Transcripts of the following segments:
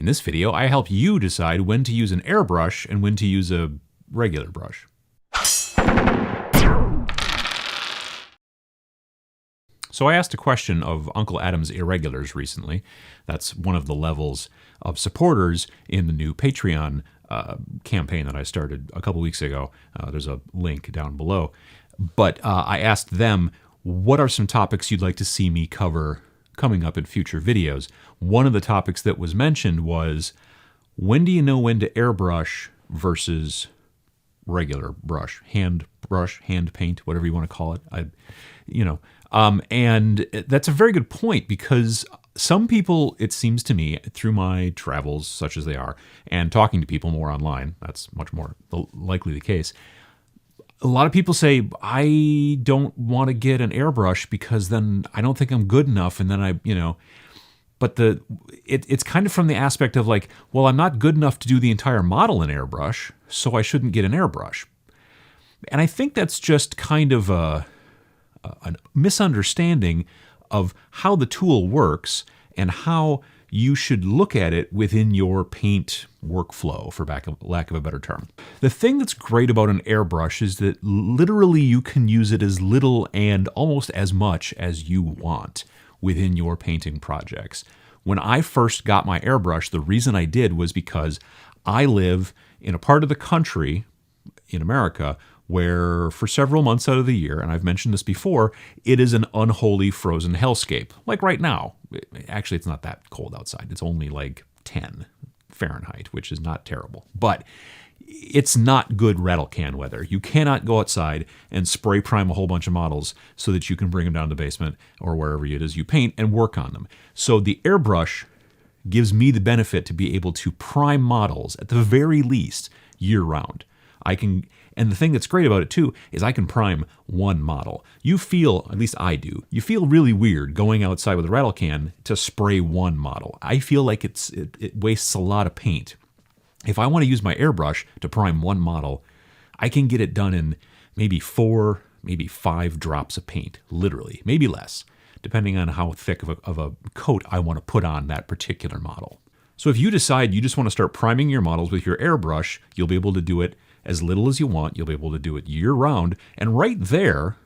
In this video, I help you decide when to use an airbrush and when to use a regular brush. So I asked a question of Uncle Adam's Irregulars recently. That's one of the levels of supporters in the new Patreon campaign that I started a couple weeks ago. There's a link down below. But I asked them, what are some topics you'd like to see me cover coming up in future videos? One of the topics that was mentioned was, when do you know when to airbrush versus regular brush, hand paint, whatever you want to call it. And that's a very good point, because some people, it seems to me, through my travels, such as they are, and talking to people more online, that's much more likely the case. A lot of people say, I don't want to get an airbrush because then I don't think I'm good enough, and then but it's kind of from the aspect of like, well, I'm not good enough to do the entire model in airbrush, so I shouldn't get an airbrush. And I think that's just kind of a misunderstanding of how the tool works and how you should look at it within your paint workflow, for lack of a better term. The thing that's great about an airbrush is that literally you can use it as little and almost as much as you want within your painting projects. When I first got my airbrush, the reason I did was because I live in a part of the country in America where for several months out of the year, and I've mentioned this before, it is an unholy frozen hellscape. Like right now. Actually, it's not that cold outside. It's only like 10 Fahrenheit, which is not terrible. But it's not good rattle can weather. You cannot go outside and spray prime a whole bunch of models so that you can bring them down to the basement or wherever it is you paint and work on them. So the airbrush gives me the benefit to be able to prime models at the very least year-round. And the thing that's great about it too is I can prime one model. You feel, at least I do, you feel really weird going outside with a rattle can to spray one model. I feel like it wastes a lot of paint. If I want to use my airbrush to prime one model, I can get it done in maybe 4, maybe 5 drops of paint, literally, maybe less, depending on how thick of a coat I want to put on that particular model. So if you decide you just want to start priming your models with your airbrush, you'll be able to do it as little as you want. You'll be able to do it year-round. And right there,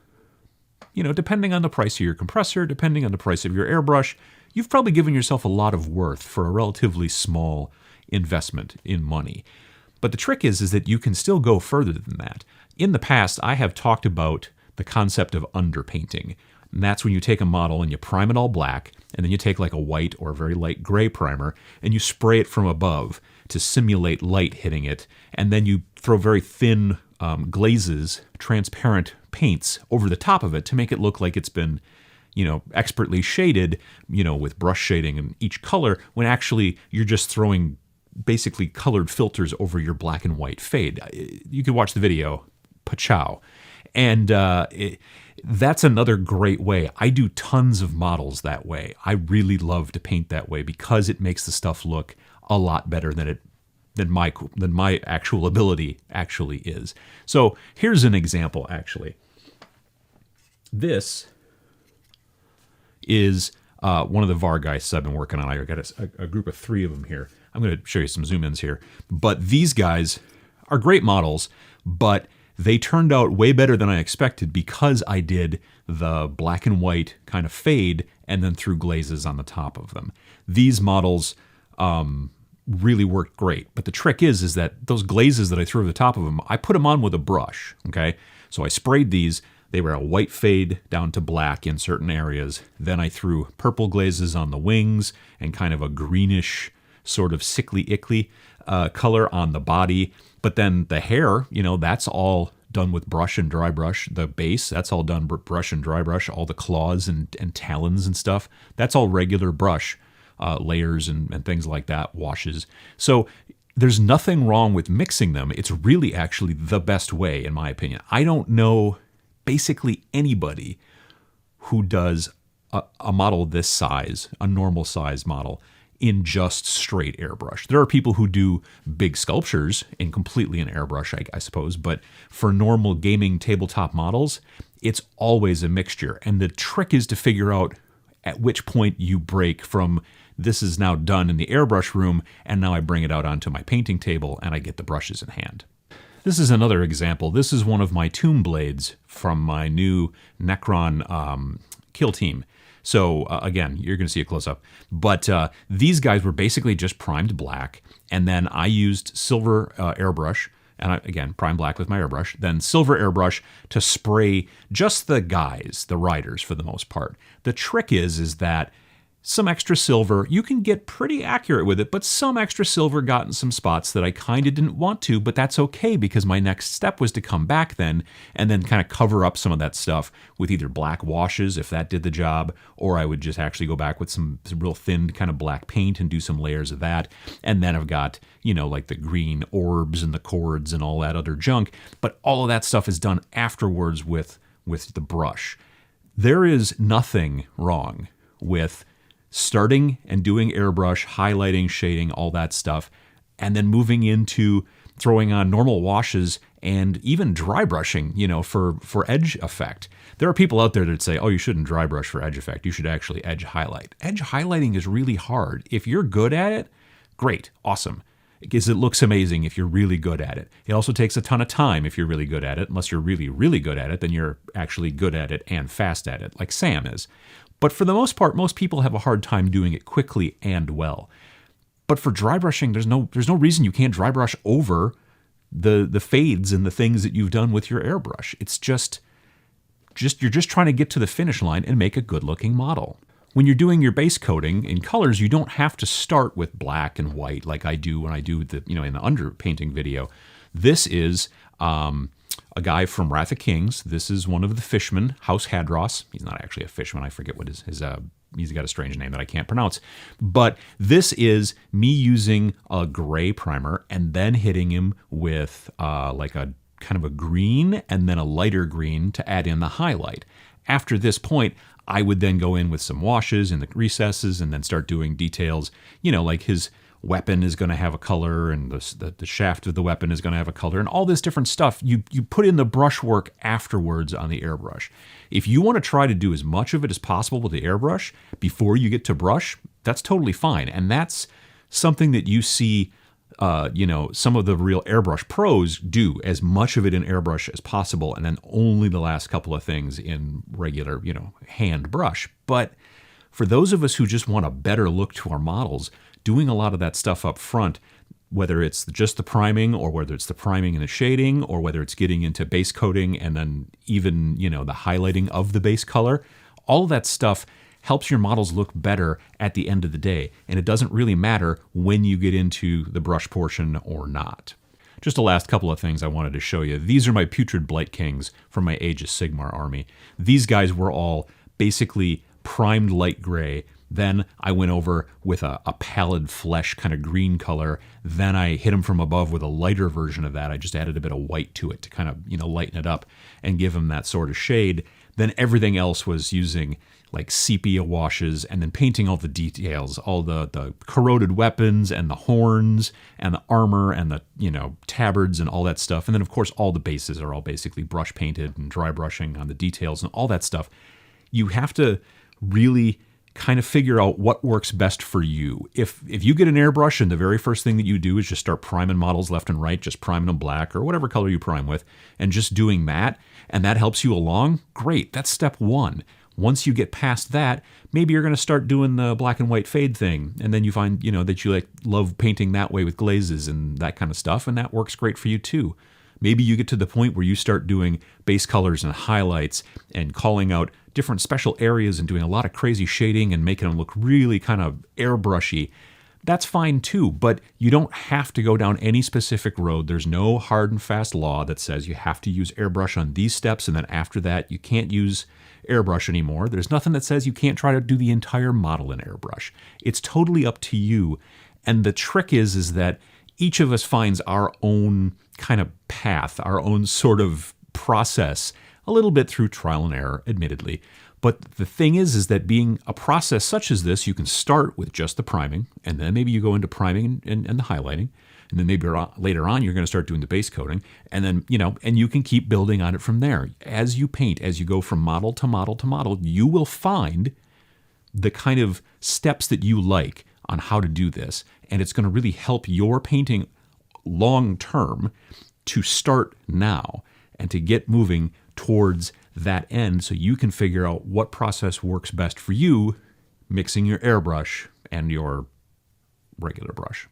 depending on the price of your compressor, depending on the price of your airbrush, you've probably given yourself a lot of worth for a relatively small investment in money. But the trick is that you can still go further than that. In the past, I have talked about the concept of underpainting. And that's when you take a model and you prime it all black, and then you take like a white or a very light gray primer, and you spray it from above to simulate light hitting it, and then you throw very thin glazes, transparent paints over the top of it to make it look like it's been, expertly shaded, with brush shading in each color, when actually you're just throwing basically colored filters over your black and white fade. You can watch the video, pachow. And that's another great way. I do tons of models that way. I really love to paint that way because it makes the stuff look a lot better than my actual ability actually is. So here's an example, actually. This is one of the Vargeists I've been working on. I got a group of 3 of them here. I'm going to show you some zoom-ins here. But these guys are great models, but they turned out way better than I expected because I did the black and white kind of fade and then threw glazes on the top of them. These models really worked great. But the trick is that those glazes that I threw over the top of them, I put them on with a brush, okay? So I sprayed these. They were a white fade down to black in certain areas. Then I threw purple glazes on the wings and kind of a greenish sort of sickly-ickly color on the body. But then the hair, that's all done with brush and dry brush. The base, that's all done brush and dry brush. All the claws and talons and stuff, that's all regular brush layers and things like that, washes. So there's nothing wrong with mixing them. It's really actually the best way, in my opinion. I don't know basically anybody who does a model this size, a normal size model, in just straight airbrush. There are people who do big sculptures in completely in airbrush, I suppose, but for normal gaming tabletop models, it's always a mixture. And the trick is to figure out at which point you break from this is now done in the airbrush room, and now I bring it out onto my painting table and I get the brushes in hand. This is another example. This is one of my tomb blades from my new Necron kill team. So again, you're going to see a close-up. But these guys were basically just primed black, and then I used silver airbrush, and again, prime black with my airbrush, then silver airbrush to spray just the guys, the riders for the most part. The trick is that some extra silver, you can get pretty accurate with it, but some extra silver got in some spots that I kind of didn't want to, but that's okay because my next step was to come back then and then kind of cover up some of that stuff with either black washes, if that did the job, or I would just actually go back with some real thin kind of black paint and do some layers of that. And then I've got, you know, like the green orbs and the cords and all that other junk, but all of that stuff is done afterwards with the brush. There is nothing wrong with starting and doing airbrush, highlighting, shading, all that stuff, and then moving into throwing on normal washes and even dry brushing, you know, for edge effect. There are people out there that say, oh, you shouldn't dry brush for edge effect. You should actually edge highlight. Edge highlighting is really hard. If you're good at it, great, awesome. Because it looks amazing if you're really good at it. It also takes a ton of time if you're really good at it. Unless you're really, really good at it, then you're actually good at it and fast at it, like Sam is. But for the most part, most people have a hard time doing it quickly and well. But for dry brushing, there's no reason you can't dry brush over the fades and the things that you've done with your airbrush. It's just you're just trying to get to the finish line and make a good-looking model. When you're doing your base coating in colors, you don't have to start with black and white like I do when I do the, you know, in the underpainting video. This is a guy from Wrath of Kings. This is one of the fishmen, House Hadros. He's not actually a fishman. I forget what his he's got a strange name that I can't pronounce. But this is me using a gray primer and then hitting him with like a kind of a green and then a lighter green to add in the highlight. After this point, I would then go in with some washes in the recesses and then start doing details, you know, like his weapon is going to have a color and the shaft of the weapon is going to have a color and all this different stuff. You put in the brushwork afterwards on the airbrush. If you want to try to do as much of it as possible with the airbrush before you get to brush, that's totally fine. And that's something that you see, you know, some of the real airbrush pros do, as much of it in airbrush as possible, and then only the last couple of things in regular, you know, hand brush. But for those of us who just want a better look to our models, doing a lot of that stuff up front, whether it's just the priming or whether it's the priming and the shading or whether it's getting into base coating and then even, you know, the highlighting of the base color, all of that stuff helps your models look better at the end of the day. And it doesn't really matter when you get into the brush portion or not. Just the last couple of things I wanted to show you. These are my Putrid Blight Kings from my Age of Sigmar army. These guys were all basically primed light gray. Then I went over with a pallid flesh kind of green color. Then I hit them from above with a lighter version of that. I just added a bit of white to it to kind of, you know, lighten it up and give them that sort of shade. Then everything else was using like sepia washes and then painting all the details, all the corroded weapons and the horns and the armor and the, you know, tabards and all that stuff. And then of course all the bases are all basically brush painted and dry brushing on the details and all that stuff. You have to really kind of figure out what works best for you. If you get an airbrush and the very first thing that you do is just start priming models left and right, just priming them black or whatever color you prime with, and just doing that, and that helps you along, great, that's step one. Once you get past that, maybe you're going to start doing the black and white fade thing, and then you find, you know, that you love painting that way with glazes and that kind of stuff, and that works great for you too. Maybe you get to the point where you start doing base colors and highlights and calling out different special areas and doing a lot of crazy shading and making them look really kind of airbrushy. That's fine too, but you don't have to go down any specific road. There's no hard and fast law that says you have to use airbrush on these steps and then after that you can't use airbrush anymore. There's nothing that says you can't try to do the entire model in airbrush. It's totally up to you. And the trick is that each of us finds our own kind of path, our own sort of process, a little bit through trial and error, admittedly. But the thing is that being a process such as this, you can start with just the priming, and then maybe you go into priming and the highlighting, and then maybe later on you're going to start doing the base coating, and then, you know, and you can keep building on it from there. As you paint, as you go from model to model to model, you will find the kind of steps that you like on how to do this, and it's going to really help your painting long term to start now and to get moving towards that end so you can figure out what process works best for you, mixing your airbrush and your regular brush.